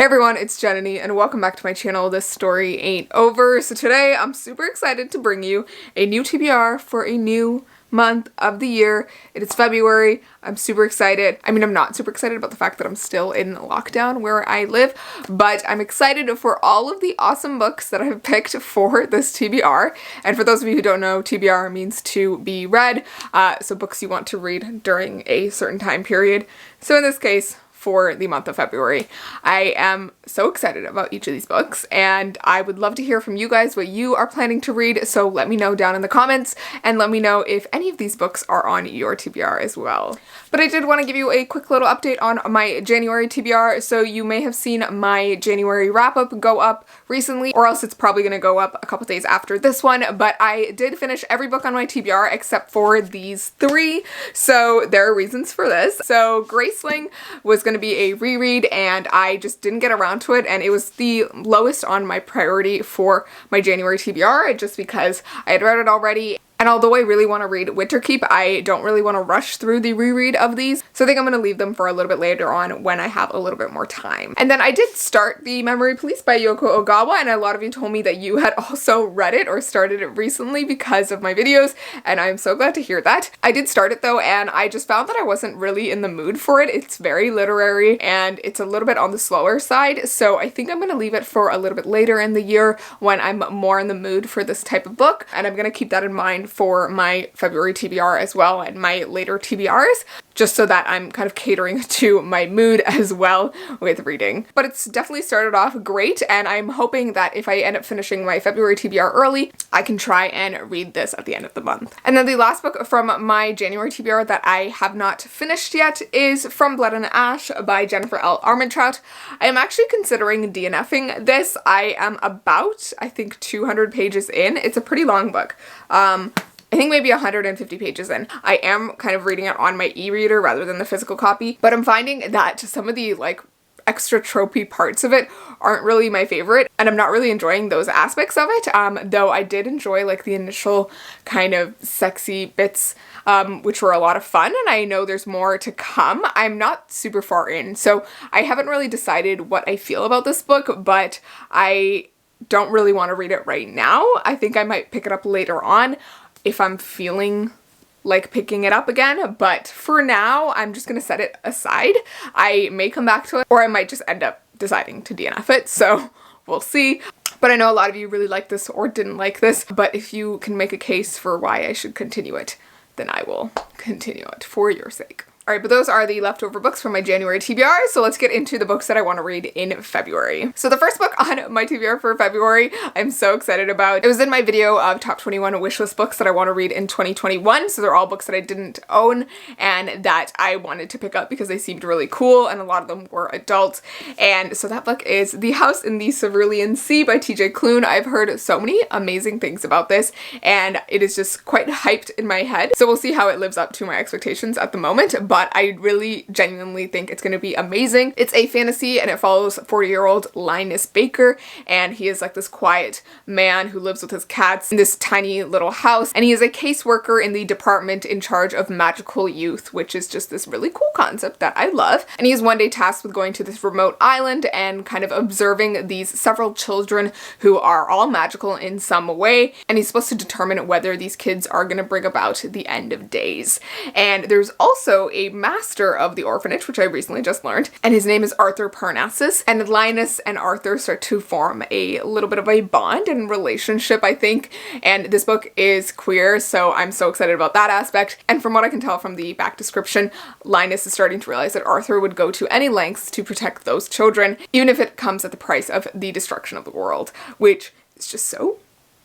Hey everyone, it's Jananie and welcome back to my channel, This Story Ain't Over. So today I'm super excited to bring you a new TBR for a new month of the year. It is February. I'm super excited. I mean, I'm not super excited about the fact that I'm still in lockdown where I live, but I'm excited for all of the awesome books that I've picked for this TBR. And for those of you who don't know, TBR means to be read, so books you want to read during a certain time period. So in this case, for the month of February. I am so excited about each of these books and I would love to hear from you guys what you are planning to read, so let me know down in the comments and let me know if any of these books are on your TBR as well. But I did want to give you a quick little update on my January TBR. So you may have seen my January wrap-up go up recently, or else it's probably going to go up a couple days after this one, but I did finish every book on my TBR except for these three, so there are reasons for this. So Graceling was going to be a reread and I just didn't get around to it, and it was the lowest on my priority for my January TBR just because I had read it already. And although I really want to read Winterkeep, I don't really want to rush through the reread of these. So I think I'm going to leave them for a little bit later on when I have a little bit more time. And then I did start The Memory Police by Yoko Ogawa, and a lot of you told me that you had also read it or started it recently because of my videos, and I'm so glad to hear that. I did start it though, and I just found that I wasn't really in the mood for it. It's very literary and it's a little bit on the slower side, so I think I'm going to leave it for a little bit later in the year when I'm more in the mood for this type of book, and I'm going to keep that in mind for my February TBR as well and my later TBRs, just so that I'm kind of catering to my mood as well with reading. But it's definitely started off great, and I'm hoping that if I end up finishing my February TBR early, I can try and read this at the end of the month. And then the last book from my January TBR that I have not finished yet is From Blood and Ash by Jennifer L. Armentrout. I am actually considering DNFing this. I am about, I think, 200 pages in. It's a pretty long book. I think maybe 150 pages in. I am kind of reading it on my e-reader rather than the physical copy, but I'm finding that some of the extra tropey parts of it aren't really my favorite, and I'm not really enjoying those aspects of it, though I did enjoy the initial kind of sexy bits, which were a lot of fun, and I know there's more to come. I'm not super far in, so I haven't really decided what I feel about this book, but I don't really want to read it right now. I think I might pick it up later on if I'm feeling like picking it up again, but for now I'm just gonna set it aside. I may come back to it, or I might just end up deciding to DNF it, so we'll see. But I know a lot of you really like this or didn't like this, but if you can make a case for why I should continue it, then I will continue it for your sake. Alright, but those are the leftover books from my January TBR, so let's get into the books that I want to read in February. So the first book on my TBR for February, I'm so excited about. It was in my video of top 21 wishlist books that I want to read in 2021, so they're all books that I didn't own and that I wanted to pick up because they seemed really cool, and a lot of them were adult. And so that book is The House in the Cerulean Sea by TJ Klune. I've heard so many amazing things about this, and it is just quite hyped in my head, so we'll see how it lives up to my expectations at the moment. But I really genuinely think it's going to be amazing. It's a fantasy and it follows 40-year-old Linus Baker, and he is this quiet man who lives with his cats in this tiny little house, and he is a caseworker in the department in charge of magical youth, which is just this really cool concept that I love. And he is one day tasked with going to this remote island and kind of observing these several children who are all magical in some way, and he's supposed to determine whether these kids are going to bring about the end of days. And there's also a master of the orphanage, which I recently just learned, and his name is Arthur Parnassus, and Linus and Arthur start to form a little bit of a bond and relationship, I think, and this book is queer, so I'm so excited about that aspect. And from what I can tell from the back description, Linus is starting to realize that Arthur would go to any lengths to protect those children, even if it comes at the price of the destruction of the world, which is just so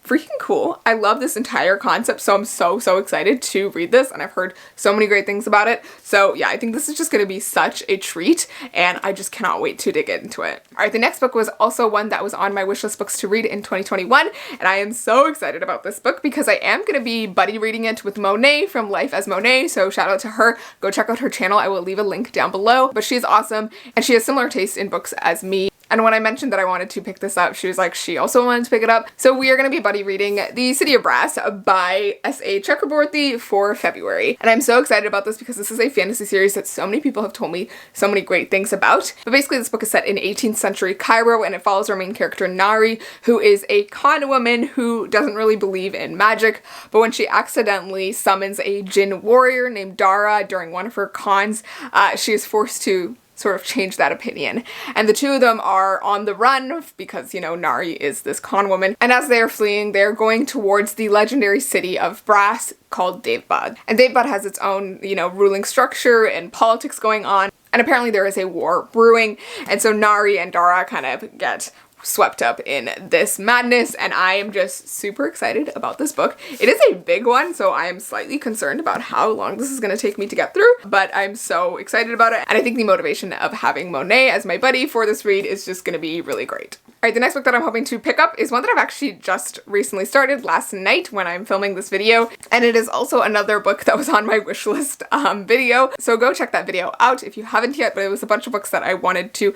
freaking cool. I love this entire concept, so I'm so excited to read this, and I've heard so many great things about it. So yeah, I think this is just going to be such a treat, and I just cannot wait to dig into it. Alright, the next book was also one that was on my wishlist books to read in 2021, and I am so excited about this book because I am going to be buddy reading it with Monet from Life as Monet, so shout out to her. Go check out her channel. I will leave a link down below, but she's awesome, and she has similar taste in books as me. And when I mentioned that I wanted to pick this up, she was like, she also wanted to pick it up. So we are going to be buddy reading The City of Brass by S.A. Chakraborty for February. And I'm so excited about this because this is a fantasy series that so many people have told me so many great things about. But basically this book is set in 18th century Cairo, and it follows our main character Nari, who is a con woman who doesn't really believe in magic, but when she accidentally summons a jinn warrior named Dara during one of her cons, she is forced to sort of change that opinion. And the two of them are on the run because, you know, Nari is this con woman. And as they are fleeing, they're going towards the legendary city of Brass called Devbad. And Devbad has its own, you know, ruling structure and politics going on. And apparently there is a war brewing. And so Nari and Dara kind of get swept up in this madness, and I am just super excited about this book. It is a big one, so I am slightly concerned about how long this is going to take me to get through, but I'm so excited about it, and I think the motivation of having Monet as my buddy for this read is just going to be really great. Alright, the next book that I'm hoping to pick up is one that I've actually just recently started last night when I'm filming this video, and it is also another book that was on my wish list video, so go check that video out if you haven't yet. But it was a bunch of books that I wanted to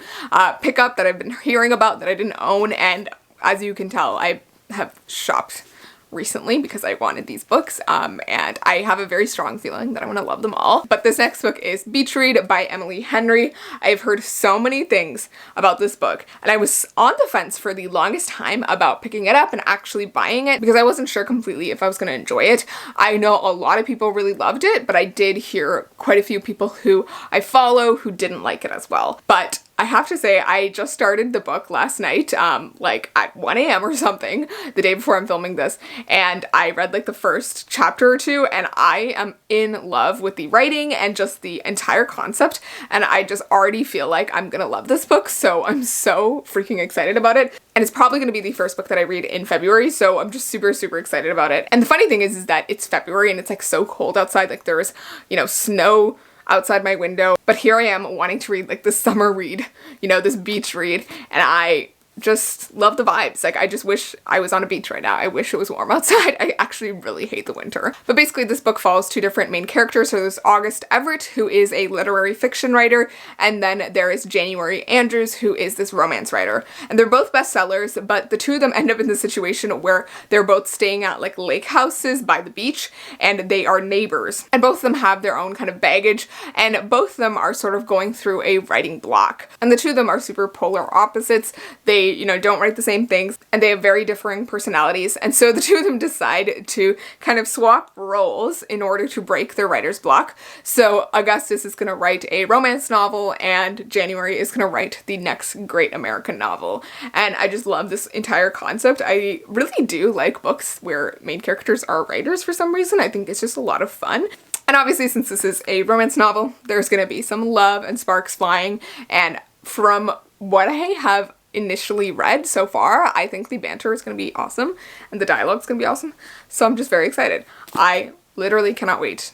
pick up that I've been hearing about that I didn't own, and as you can tell, I have shopped recently because I wanted these books, and I have a very strong feeling that I'm gonna love them all. But this next book is Beach Read by Emily Henry. I've heard so many things about this book, and I was on the fence for the longest time about picking it up and actually buying it because I wasn't sure completely if I was gonna enjoy it. I know a lot of people really loved it, but I did hear quite a few people who I follow who didn't like it as well. But I have to say, I just started the book last night, like at 1 a.m. or something, the day before I'm filming this, and I read like the first chapter or two, and I am in love with the writing and just the entire concept, and I just already feel like I'm gonna love this book, so I'm so freaking excited about it. And it's probably gonna be the first book that I read in February, so I'm just super, super excited about it. And the funny thing is that it's February and it's like so cold outside, like there's, you know, snow outside my window, but here I am wanting to read like this summer read, you know, this beach read, and I just love the vibes. Like, I just wish I was on a beach right now. I wish it was warm outside. I actually really hate the winter. But basically this book follows two different main characters. So there's August Everett, who is a literary fiction writer, and then there is January Andrews, who is this romance writer. And they're both bestsellers, but the two of them end up in the situation where they're both staying at like lake houses by the beach, and they are neighbors. And both of them have their own kind of baggage, and both of them are sort of going through a writing block. And the two of them are super polar opposites. They, you know, don't write the same things, and they have very differing personalities. And so the two of them decide to kind of swap roles in order to break their writer's block. So Augustus is going to write a romance novel, and January is going to write the next great American novel. And I just love this entire concept. I really do like books where main characters are writers for some reason. I think it's just a lot of fun. And obviously, since this is a romance novel, there's going to be some love and sparks flying. And from what I have initially read so far, I think the banter is going to be awesome and the dialogue is going to be awesome. So I'm just very excited. I literally cannot wait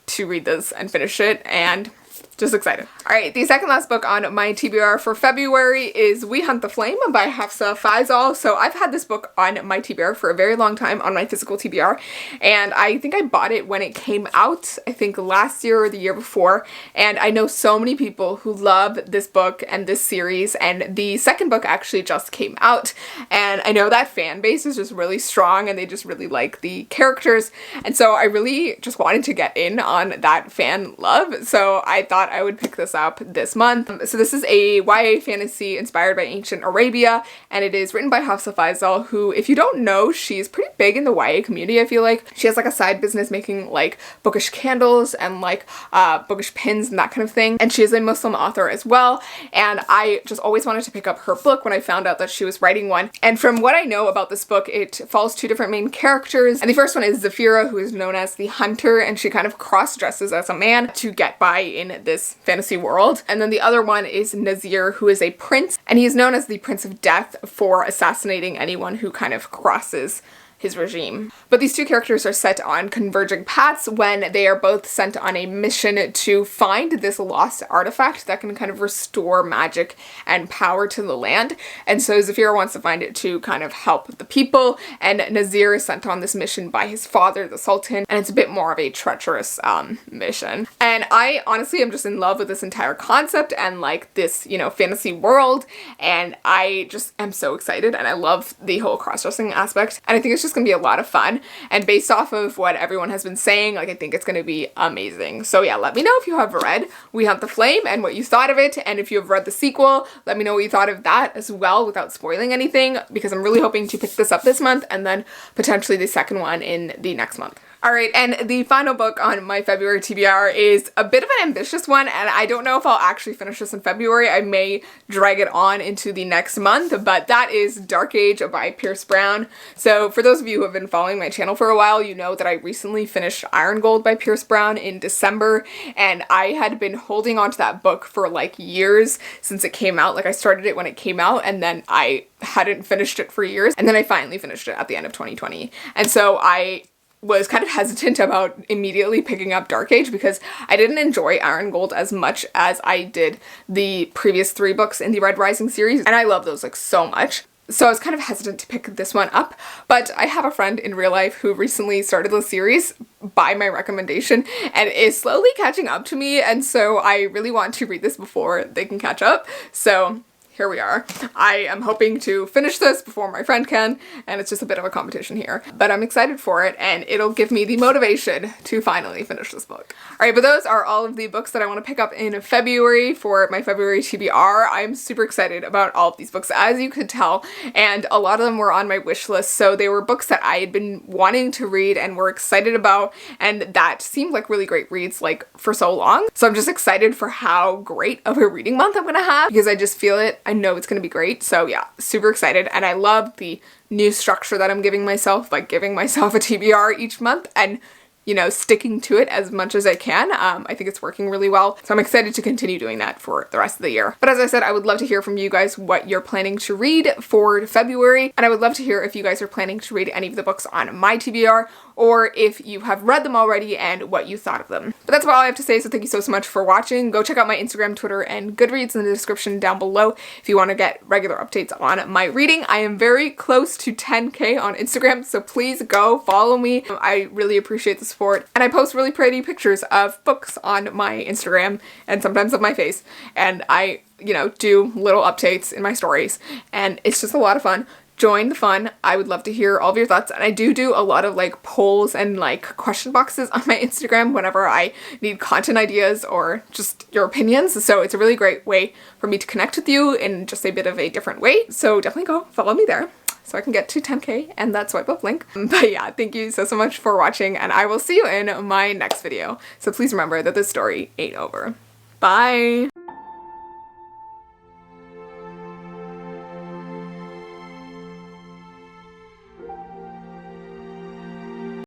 to read this and finish it, and just excited. Alright, the second last book on my TBR for February is We Hunt the Flame by Hafsa Faizal. So I've had this book on my TBR for a very long time, on my physical TBR, and I think I bought it when it came out, I think last year or the year before, and I know so many people who love this book and this series, and the second book actually just came out, and I know that fan base is just really strong and they just really like the characters, and so I really just wanted to get in on that fan love, so I thought I would pick this up this month. So this is a YA fantasy inspired by ancient Arabia, and it is written by Hafsa Faizal, who, if you don't know, she's pretty big in the YA community, I feel like. She has like a side business making like bookish candles and like bookish pins and that kind of thing, and she is a Muslim author as well, and I just always wanted to pick up her book when I found out that she was writing one. And from what I know about this book, it follows two different main characters, and the first one is Zafira, who is known as the Hunter, and she kind of cross-dresses as a man to get by in this fantasy world. And then the other one is Nazir, who is a prince, and he is known as the Prince of Death for assassinating anyone who kind of crosses his regime. But these two characters are set on converging paths when they are both sent on a mission to find this lost artifact that can kind of restore magic and power to the land. And so Zafira wants to find it to kind of help the people, and Nazir is sent on this mission by his father, the Sultan, and it's a bit more of a treacherous mission. And I honestly am just in love with this entire concept and like this, you know, fantasy world, and I just am so excited, and I love the whole cross-dressing aspect, and I think it's just gonna be a lot of fun. And based off of what everyone has been saying, like, I think it's gonna be amazing. So yeah, let me know if you have read We Hunt the Flame and what you thought of it, and if you have read the sequel, let me know what you thought of that as well without spoiling anything, because I'm really hoping to pick this up this month and then potentially the second one in the next month. Alright, and the final book on my February TBR is a bit of an ambitious one, and I don't know if I'll actually finish this in February. I may drag it on into the next month, but that is Dark Age by Pierce Brown. So for those of you who have been following my channel for a while, you know that I recently finished Iron Gold by Pierce Brown in December, and I had been holding on to that book for like years since it came out. Like, I started it when it came out, and then I hadn't finished it for years, and then I finally finished it at the end of 2020. And so I was kind of hesitant about immediately picking up Dark Age because I didn't enjoy Iron Gold as much as I did the previous 3 books in the Red Rising series, and I love those like so much. So I was kind of hesitant to pick this one up, but I have a friend in real life who recently started the series by my recommendation and is slowly catching up to me, and so I really want to read this before they can catch up. So here we are. I am hoping to finish this before my friend can, and it's just a bit of a competition here. But I'm excited for it, and it'll give me the motivation to finally finish this book. Alright, but those are all of the books that I want to pick up in February for my February TBR. I'm super excited about all of these books, as you could tell, and a lot of them were on my wish list, so they were books that I had been wanting to read and were excited about, and that seemed like really great reads like for so long. So I'm just excited for how great of a reading month I'm gonna have, because I just feel it. I know it's gonna be great. So yeah, super excited, and I love the new structure that I'm giving myself, like giving myself a TBR each month and, you know, sticking to it as much as I can. I think it's working really well, so I'm excited to continue doing that for the rest of the year. But as I said, I would love to hear from you guys what you're planning to read for February, and I would love to hear if you guys are planning to read any of the books on my TBR, or if you have read them already and what you thought of them. But that's all I have to say, so thank you so much for watching. Go check out my Instagram, Twitter, and Goodreads in the description down below if you want to get regular updates on my reading. I am very close to 10K on Instagram, so please go follow me. I really appreciate the support, and I post really pretty pictures of books on my Instagram and sometimes of my face, and I, you know, do little updates in my stories, and it's just a lot of fun. Join the fun. I would love to hear all of your thoughts, and I do a lot of like polls and like question boxes on my Instagram whenever I need content ideas or just your opinions, so it's a really great way for me to connect with you in just a bit of a different way. So definitely go follow me there so I can get to 10K and that swipe up link. But yeah, thank you so much for watching, and I will see you in my next video. So please remember that this story ain't over. Bye!